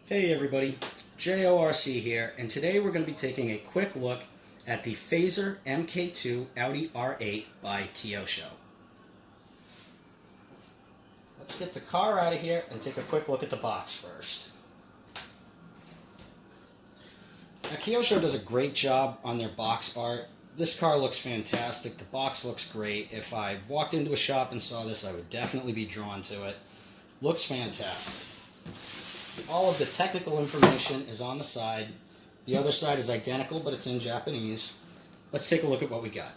Hey everybody, JORC here, and today we're going to be taking a quick look at the Fazer Mk2 Audi R8 by Kyosho. Let's get the car out of here and take a quick look at the box first. Now, Kyosho does a great job on their box art. This car looks fantastic, the box looks great. If I walked into a shop and saw this, I would definitely be drawn to it. Looks fantastic. All of the technical information is on the side. The other side is identical, but it's in Japanese. Let's take a look at what we got.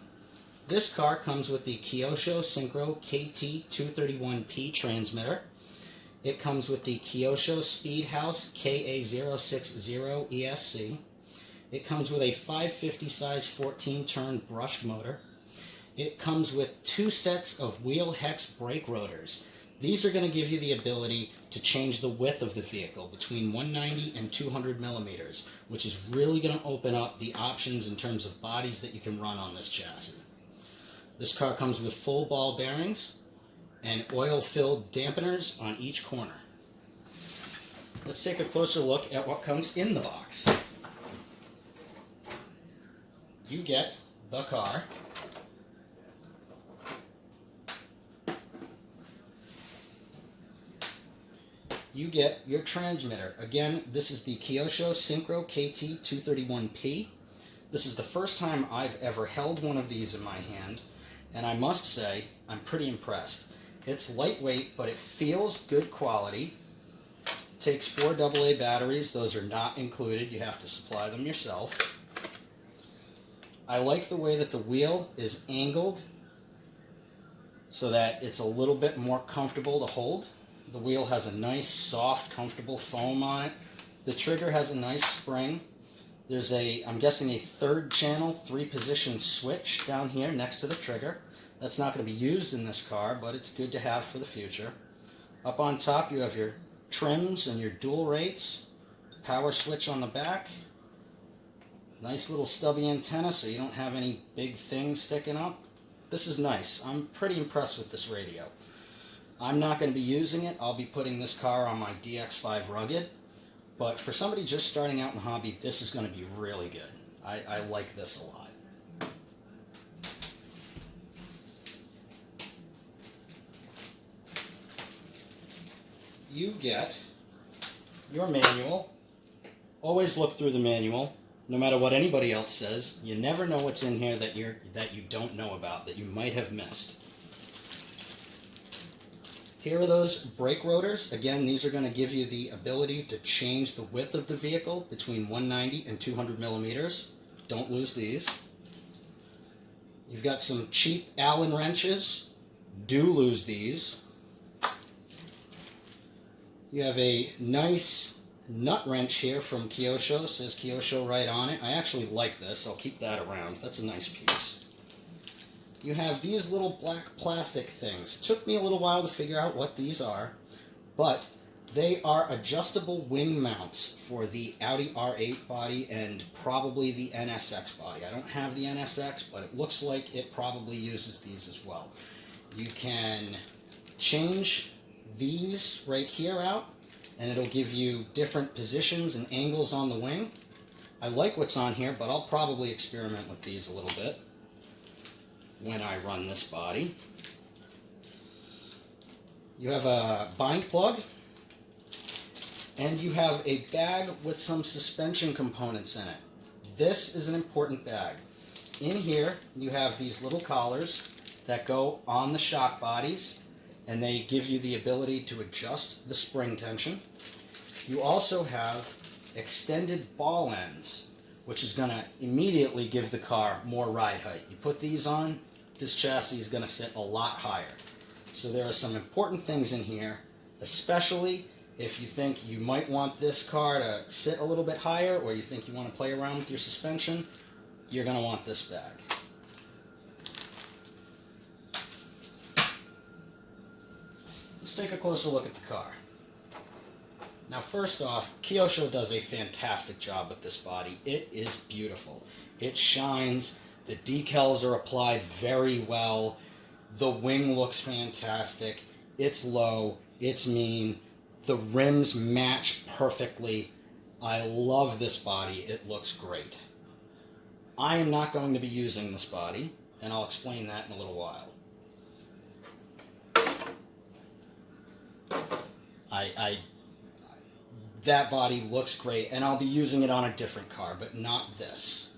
This car comes with the Kyosho Synchro KT231P transmitter. It comes with the Kyosho Speedhouse KA060 ESC. It comes with a 550 size 14-turn brushed motor. It comes with 2 sets of wheel hex brake rotors. These are going to give you the ability to change the width of the vehicle between 190 and 200 millimeters, which is really going to open up the options in terms of bodies that you can run on this chassis. This car comes with full ball bearings and oil-filled dampeners on each corner. Let's take a closer look at what comes in the box. You get the car. You get your transmitter. Again, this is the Kyosho Synchro KT231P. This is the first time I've ever held one of these in my hand, and I must say, I'm pretty impressed. It's lightweight, but it feels good quality. It takes 4 AA batteries. Those are not included. You have to supply them yourself. I like the way that the wheel is angled so that it's a little bit more comfortable to hold. The wheel has a nice, soft, comfortable foam on it. The trigger has a nice spring. There's I'm guessing a 3rd channel, 3-position switch down here next to the trigger. That's not going to be used in this car, but it's good to have for the future. Up on top, you have your trims and your dual rates. Power switch on the back. Nice little stubby antenna so you don't have any big things sticking up. This is nice. I'm pretty impressed with this radio. I'm not going to be using it. I'll be putting this car on my DX5 Rugged. But for somebody just starting out in the hobby, this is going to be really good. I like this a lot. You get your manual. Always look through the manual. No matter what anybody else says, you never know what's in here that you don't know about, that you might have missed. Here are those brake rotors. Again, these are going to give you the ability to change the width of the vehicle between 190 and 200 millimeters. Don't lose these. You've got some cheap Allen wrenches. Do lose these. You have a nice nut wrench here from Kyosho. It says Kyosho right on it. I actually like this. I'll keep that around. That's a nice piece. You have these little black plastic things. It took me a little while to figure out what these are, but they are adjustable wing mounts for the Audi R8 body and probably the NSX body. I don't have the NSX, but it looks like it probably uses these as well. You can change these right here out, and it'll give you different positions and angles on the wing. I like what's on here, but I'll probably experiment with these a little bit when I run this body. You have a bind plug, and you have a bag with some suspension components in it. This is an important bag. In here, you have these little collars that go on the shock bodies, and they give you the ability to adjust the spring tension. You also have extended ball ends, which is going to immediately give the car more ride height. You put these on, this chassis is going to sit a lot higher. So there are some important things in here, especially if you think you might want this car to sit a little bit higher, or you think you want to play around with your suspension, you're going to want this bag. Let's take a closer look at the car. Now first off, Kyosho does a fantastic job with this body. It is beautiful. It shines. The decals are applied very well. The wing looks fantastic. It's low. It's mean. The rims match perfectly. I love this body. It looks great. I am not going to be using this body, and I'll explain that in a little while. That body looks great, and I'll be using it on a different car, but not this.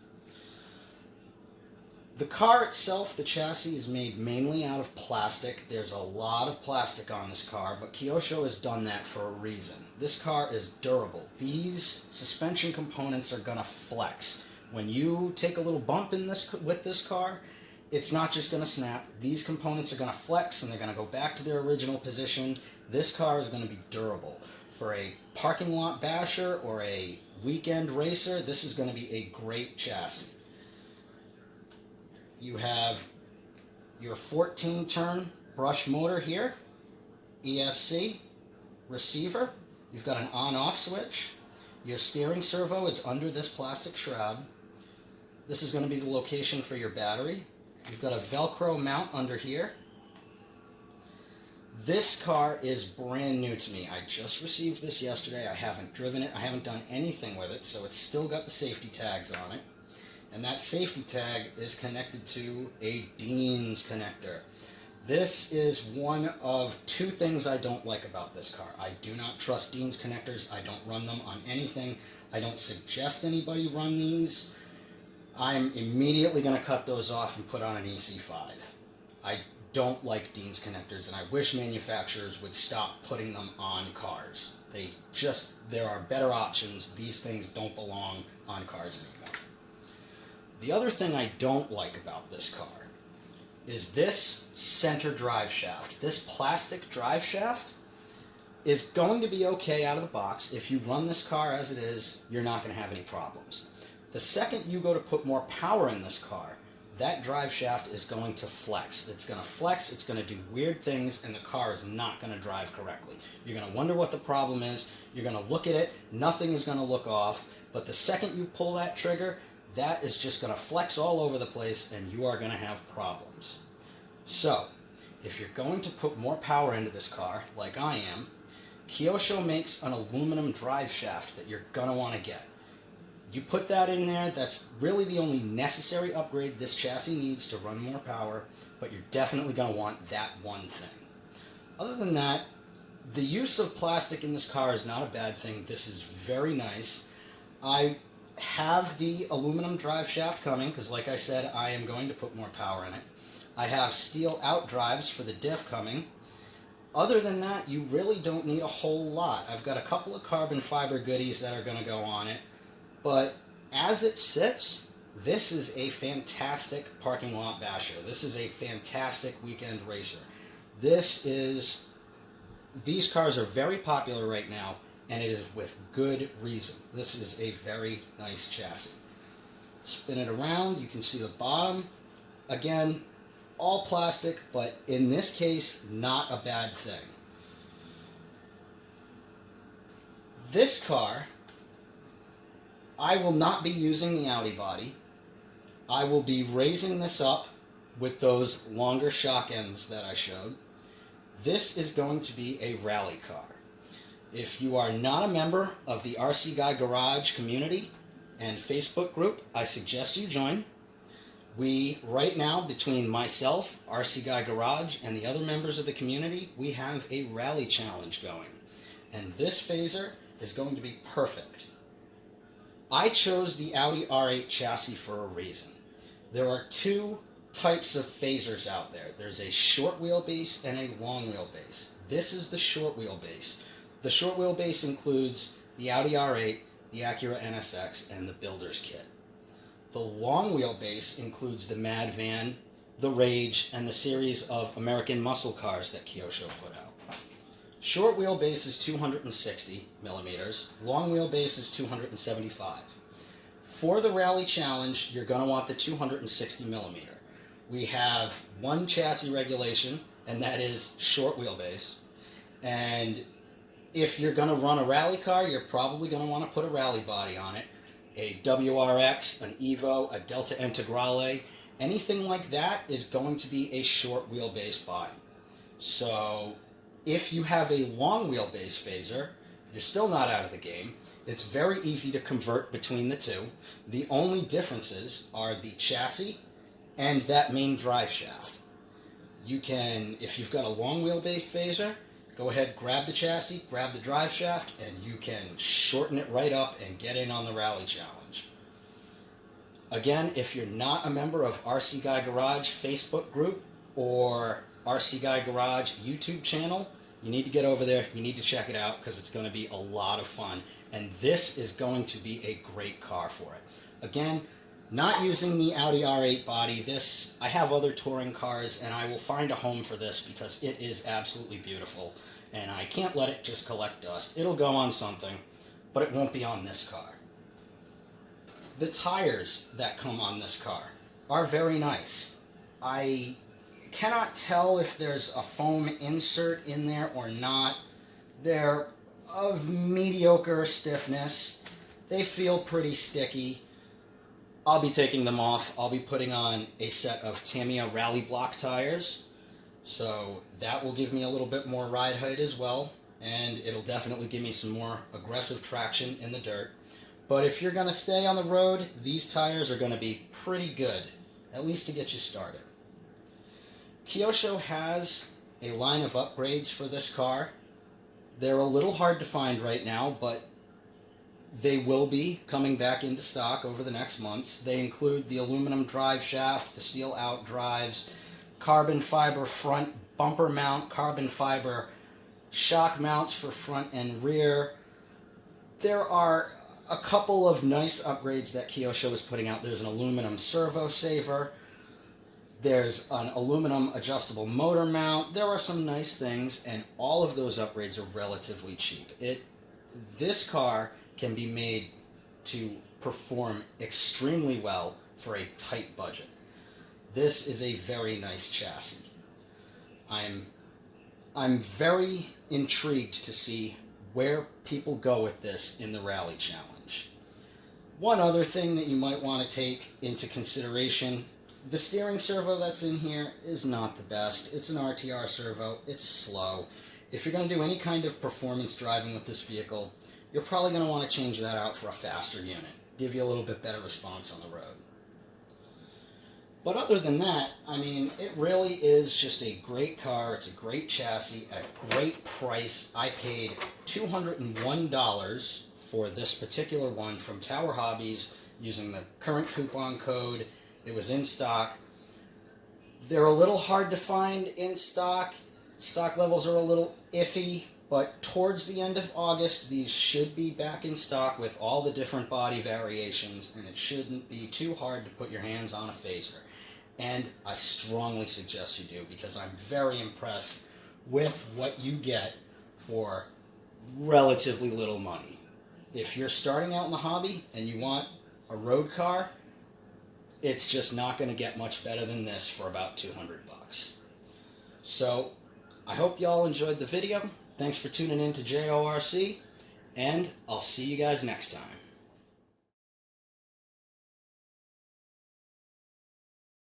The car itself, the chassis, is made mainly out of plastic. There's a lot of plastic on this car, but Kyosho has done that for a reason. This car is durable. These suspension components are going to flex. When you take a little bump in this with this car, it's not just going to snap. These components are going to flex, and they're going to go back to their original position. This car is going to be durable. For a parking lot basher or a weekend racer, this is going to be a great chassis. You have your 14-turn brush motor here, ESC, receiver. You've got an on-off switch. Your steering servo is under this plastic shroud. This is going to be the location for your battery. You've got a Velcro mount under here. This car is brand new to me. I just received this yesterday. I haven't driven it. I haven't done anything with it, so it's still got the safety tags on it. And that safety tag is connected to a Dean's connector. This is one of two things I don't like about this car. I do not trust Dean's connectors. I don't run them on anything. I don't suggest anybody run these. I'm immediately going to cut those off and put on an EC5. I don't like Dean's connectors, and I wish manufacturers would stop putting them on cars. There are better options. These things don't belong on cars anymore. The other thing I don't like about this car is this center drive shaft. This plastic drive shaft is going to be okay out of the box. If you run this car as it is, you're not going to have any problems. The second you go to put more power in this car, that drive shaft is going to flex. It's going to flex, it's going to do weird things, and the car is not going to drive correctly. You're going to wonder what the problem is. You're going to look at it. Nothing is going to look off. But the second you pull that trigger, that is just going to flex all over the place, and you are going to have problems. So, if you're going to put more power into this car, like I am, Kyosho makes an aluminum drive shaft that you're going to want to get. You put that in there, that's really the only necessary upgrade this chassis needs to run more power, but you're definitely going to want that one thing. Other than that, the use of plastic in this car is not a bad thing. This is very nice. I have the aluminum drive shaft coming, because like I said, I am going to put more power in it. I have steel out drives for the diff coming. Other than that, you really don't need a whole lot. I've got a couple of carbon fiber goodies that are going to go on it. But as it sits, this is a fantastic parking lot basher. This is a fantastic weekend racer. These cars are very popular right now, and it is with good reason. This is a very nice chassis. Spin it around, you can see the bottom. Again, all plastic, but in this case, not a bad thing. This car, I will not be using the Audi body. I will be raising this up with those longer shock ends that I showed. This is going to be a rally car. If you are not a member of the RC Guy Garage community and Facebook group, I suggest you join. We, right now, between myself, RC Guy Garage, and the other members of the community, we have a rally challenge going. And this phaser is going to be perfect. I chose the Audi R8 chassis for a reason. There are two types of phasers out there. There's a short wheelbase and a long wheelbase. This is the short wheelbase. The short wheelbase includes the Audi R8, the Acura NSX, and the Builder's Kit. The long wheelbase includes the Mad Van, the Rage, and the series of American muscle cars that Kyosho put out. Short wheelbase is 260 millimeters. Long wheelbase is 275. For the Rally Challenge, you're going to want the 260 millimeter. We have one chassis regulation, and that is short wheelbase. And if you're going to run a rally car, you're probably going to want to put a rally body on it. A WRX, an Evo, a Delta Integrale, anything like that is going to be a short wheelbase body. So If you have a long wheelbase Fazer, you're still not out of the game. It's very easy to convert between the two. The only differences are the chassis and that main drive shaft. You can, if you've got a long wheelbase Fazer, go ahead, grab the chassis, grab the drive shaft, and you can shorten it right up and get in on the rally challenge. Again, if you're not a member of RC Guy Garage Facebook group or RC Guy Garage YouTube channel, you need to get over there. You need to check it out because it's going to be a lot of fun. And this is going to be a great car for it. Again, not using the Audi R8 body. I have other touring cars, and I will find a home for this because it is absolutely beautiful. And I can't let it just collect dust. It'll go on something, but it won't be on this car. The tires that come on this car are very nice. I cannot tell if there's a foam insert in there or not. They're of mediocre stiffness. They feel pretty sticky. I'll be taking them off. I'll be putting on a set of Tamiya Rally Block tires. So that will give me a little bit more ride height as well. And it'll definitely give me some more aggressive traction in the dirt. But if you're going to stay on the road, these tires are going to be pretty good, at least to get you started. Kyosho has a line of upgrades for this car. They're a little hard to find right now, but they will be coming back into stock over the next months. They include the aluminum drive shaft, the steel out drives, carbon fiber front bumper mount, carbon fiber shock mounts for front and rear. There are a couple of nice upgrades that Kyosho is putting out. There's an aluminum servo saver. There's an aluminum adjustable motor mount. There are some nice things, and all of those upgrades are relatively cheap. This car can be made to perform extremely well for a tight budget. This is a very nice chassis. I'm very intrigued to see where people go with this in the Rally Challenge. One other thing that you might want to take into consideration, the steering servo that's in here is not the best. It's an RTR servo. It's slow. If you're going to do any kind of performance driving with this vehicle, you're probably going to want to change that out for a faster unit. Give you a little bit better response on the road. But other than that, I mean, it really is just a great car. It's a great chassis at a great price. I paid $201 for this particular one from Tower Hobbies using the current coupon code. It was in stock. They're a little hard to find in stock. Stock levels are a little iffy, but towards the end of August, these should be back in stock with all the different body variations, and it shouldn't be too hard to put your hands on a Fazer. And I strongly suggest you do, because I'm very impressed with what you get for relatively little money. If you're starting out in the hobby and you want a road car, it's just not going to get much better than this for about $200. So I hope y'all enjoyed the video. Thanks for tuning in to JORC, and I'll see you guys next time.